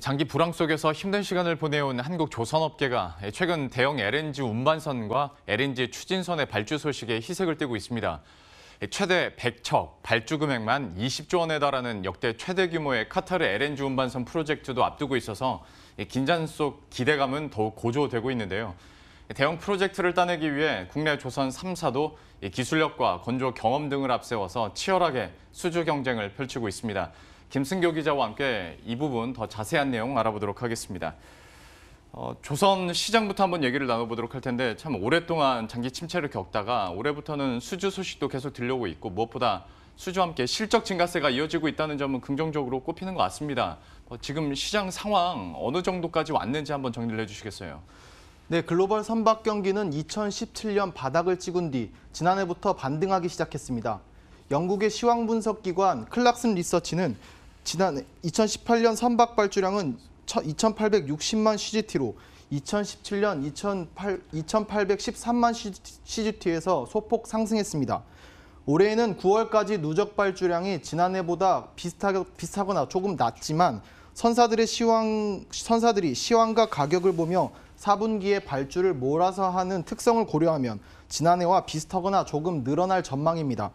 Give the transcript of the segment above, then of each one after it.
장기 불황 속에서 힘든 시간을 보내온 한국 조선업계가 최근 대형 LNG 운반선과 LNG 추진선의 발주 소식에 희색을 띠고 있습니다. 최대 100척, 발주 금액만 20조 원에 달하는 역대 최대 규모의 카타르 LNG 운반선 프로젝트도 앞두고 있어서 긴장 속 기대감은 더욱 고조되고 있는데요. 대형 프로젝트를 따내기 위해 국내 조선 3사도 기술력과 건조 경험 등을 앞세워서 치열하게 수주 경쟁을 펼치고 있습니다. 김승교 기자와 함께 이 부분 더 자세한 내용 알아보도록 하겠습니다. 조선 시장부터 한번 얘기를 나눠보도록 할 텐데 참 오랫동안 장기 침체를 겪다가 올해부터는 수주 소식도 계속 들려오고 있고 무엇보다 수주와 함께 실적 증가세가 이어지고 있다는 점은 긍정적으로 꼽히는 것 같습니다. 지금 시장 상황 어느 정도까지 왔는지 한번 정리를 해주시겠어요? 네, 글로벌 선박 경기는 2017년 바닥을 찍은 뒤 지난해부터 반등하기 시작했습니다. 영국의 시황 분석 기관 클락슨 리서치는 지난해 2018년 선박 발주량은 2,860만 CGT로 2017년 2,813만 CGT에서 소폭 상승했습니다. 올해에는 9월까지 누적 발주량이 지난해보다 비슷하거나 조금 낮지만 선사들이 시황과 가격을 보며 4분기에 발주를 몰아서 하는 특성을 고려하면 지난해와 비슷하거나 조금 늘어날 전망입니다.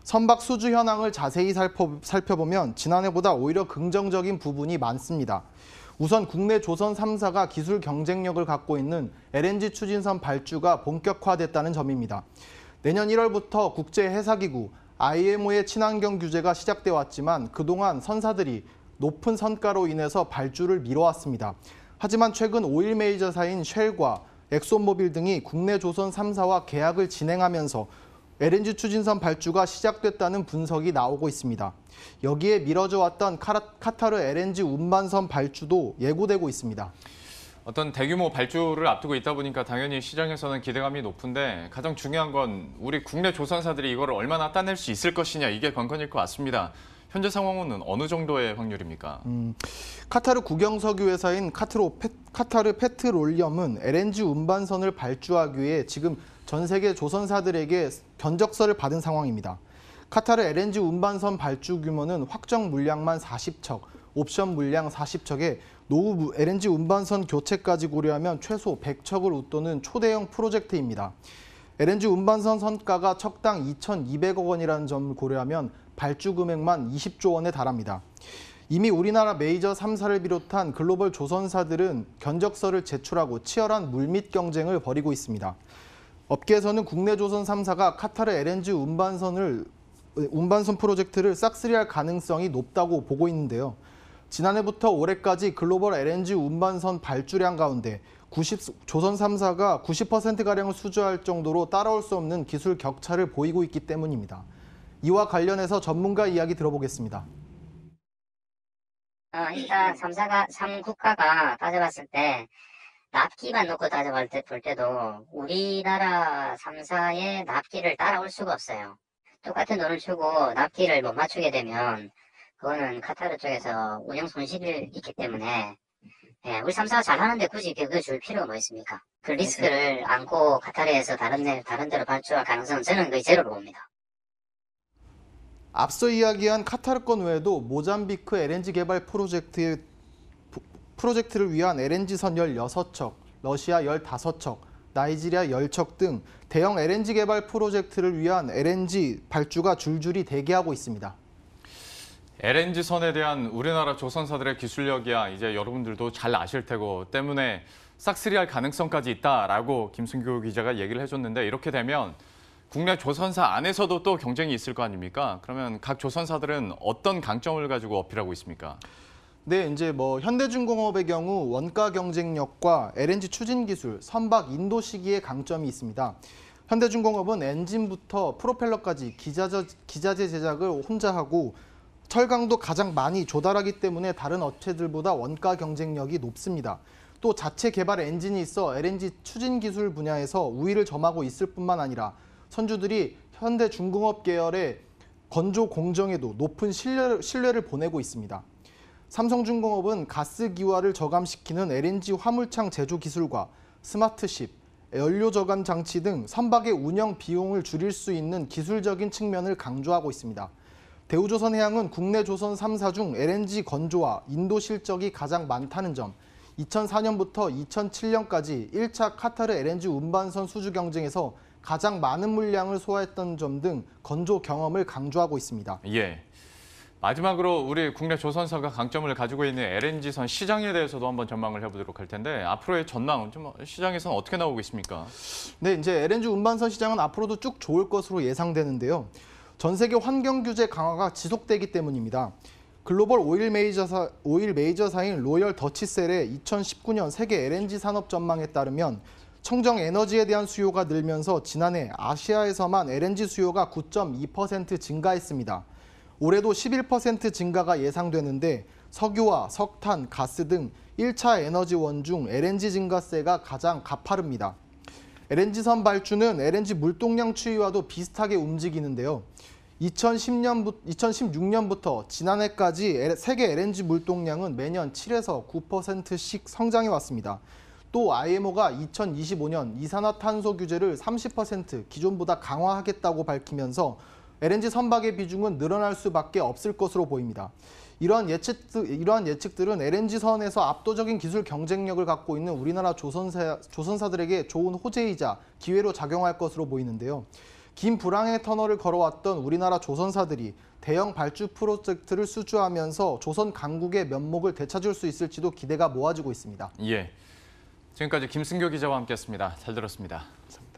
선박 수주 현황을 자세히 살펴보면 지난해보다 오히려 긍정적인 부분이 많습니다. 우선 국내 조선 3사가 기술 경쟁력을 갖고 있는 LNG 추진선 발주가 본격화됐다는 점입니다. 내년 1월부터 국제해사기구 IMO의 친환경 규제가 시작돼 왔지만 그동안 선사들이 높은 선가로 인해서 발주를 미뤄왔습니다. 하지만 최근 오일 메이저사인 쉘과 엑소모빌 등이 국내 조선 3사와 계약을 진행하면서 LNG 추진선 발주가 시작됐다는 분석이 나오고 있습니다. 여기에 미뤄져 왔던 카타르 LNG 운반선 발주도 예고되고 있습니다. 어떤 대규모 발주를 앞두고 있다 보니까 당연히 시장에서는 기대감이 높은데 가장 중요한 건 우리 국내 조선사들이 이걸 얼마나 따낼 수 있을 것이냐 이게 관건일 것 같습니다. 현재 상황은 어느 정도의 확률입니까? 카타르 국영석유 회사인 카타르 페트롤리엄은 LNG 운반선을 발주하기 위해 지금 전 세계 조선사들에게 견적서를 받은 상황입니다. 카타르 LNG 운반선 발주 규모는 확정 물량만 40척, 옵션 물량 40척에 노후 LNG 운반선 교체까지 고려하면 최소 100척을 웃도는 초대형 프로젝트입니다. LNG 운반선 선가가 척당 2,200억 원이라는 점을 고려하면 발주 금액만 20조 원에 달합니다. 이미 우리나라 메이저 3사를 비롯한 글로벌 조선사들은 견적서를 제출하고 치열한 물밑 경쟁을 벌이고 있습니다. 업계에서는 국내 조선 3사가 카타르 LNG 운반선 프로젝트를 싹쓸이할 가능성이 높다고 보고 있는데요. 지난해부터 올해까지 글로벌 LNG 운반선 발주량 가운데 조선 3사가 90%가량을 수주할 정도로 따라올 수 없는 기술 격차를 보이고 있기 때문입니다. 이와 관련해서 전문가 이야기 들어보겠습니다. 일단 3국가가 따져봤을 때 납기만 놓고 따져볼 때도 우리나라 3사의 납기를 따라올 수가 없어요. 똑같은 돈을 주고 납기를 못 맞추게 되면 그거는 카타르 쪽에서 운영 손실이 있기 때문에 우리 3사가 잘하는데 굳이 그거 줄 필요가 뭐 있습니까? 그 리스크를 안고 카타르에서 다른 데로 발주할 가능성은 저는 거의 제로로 봅니다. 앞서 이야기한 카타르 건 외에도 모잠비크 LNG 개발 프로젝트를 위한 LNG선 16척, 러시아 15척, 나이지리아 10척 등 대형 LNG 개발 프로젝트를 위한 LNG 발주가 줄줄이 대기하고 있습니다. LNG선에 대한 우리나라 조선사들의 기술력이야 이제 여러분들도 잘 아실 테고 때문에 싹쓸이할 가능성까지 있다라고 김승교 기자가 얘기를 해줬는데 이렇게 되면 국내 조선사 안에서도 또 경쟁이 있을 거 아닙니까? 그러면 각 조선사들은 어떤 강점을 가지고 어필하고 있습니까? 네, 이제 현대중공업의 경우 원가 경쟁력과 LNG 추진 기술, 선박 인도 시기의 강점이 있습니다. 현대중공업은 엔진부터 프로펠러까지 기자재 제작을 혼자 하고 철강도 가장 많이 조달하기 때문에 다른 업체들보다 원가 경쟁력이 높습니다. 또 자체 개발 엔진이 있어 LNG 추진 기술 분야에서 우위를 점하고 있을 뿐만 아니라 선주들이 현대중공업 계열의 건조 공정에도 높은 신뢰를 보내고 있습니다. 삼성중공업은 가스기화를 저감시키는 LNG 화물창 제조 기술과 스마트십, 연료 저감 장치 등 선박의 운영 비용을 줄일 수 있는 기술적인 측면을 강조하고 있습니다. 대우조선해양은 국내 조선 3사 중 LNG 건조와 인도 실적이 가장 많다는 점, 2004년부터 2007년까지 1차 카타르 LNG 운반선 수주 경쟁에서 가장 많은 물량을 소화했던 점 등 건조 경험을 강조하고 있습니다. 예. 마지막으로 우리 국내 조선사가 강점을 가지고 있는 LNG선 시장에 대해서도 한번 전망을 해보도록 할 텐데 앞으로의 전망은 좀 시장에서는 어떻게 나오고 있습니까? 네, 이제 LNG 운반선 시장은 앞으로도 쭉 좋을 것으로 예상되는데요. 전 세계 환경 규제 강화가 지속되기 때문입니다. 글로벌 오일 메이저사인 로열 더치셀의 2019년 세계 LNG 산업 전망에 따르면 청정 에너지에 대한 수요가 늘면서 지난해 아시아에서만 LNG 수요가 9.2% 증가했습니다. 올해도 11% 증가가 예상되는데 석유와 석탄, 가스 등 1차 에너지원 중 LNG 증가세가 가장 가파릅니다. LNG선 발주는 LNG 물동량 추이와도 비슷하게 움직이는데요. 2016년부터 지난해까지 세계 LNG 물동량은 매년 7에서 9%씩 성장해 왔습니다. 또 IMO가 2025년 이산화탄소 규제를 30% 기존보다 강화하겠다고 밝히면서 LNG 선박의 비중은 늘어날 수밖에 없을 것으로 보입니다. 이러한 예측들은 LNG선에서 압도적인 기술 경쟁력을 갖고 있는 우리나라 조선사들에게 좋은 호재이자 기회로 작용할 것으로 보이는데요. 긴 불황의 터널을 걸어왔던 우리나라 조선사들이 대형 발주 프로젝트를 수주하면서 조선 강국의 면목을 되찾을 수 있을지도 기대가 모아지고 있습니다. 예. 지금까지 김승교 기자와 함께했습니다. 잘 들었습니다. 감사합니다.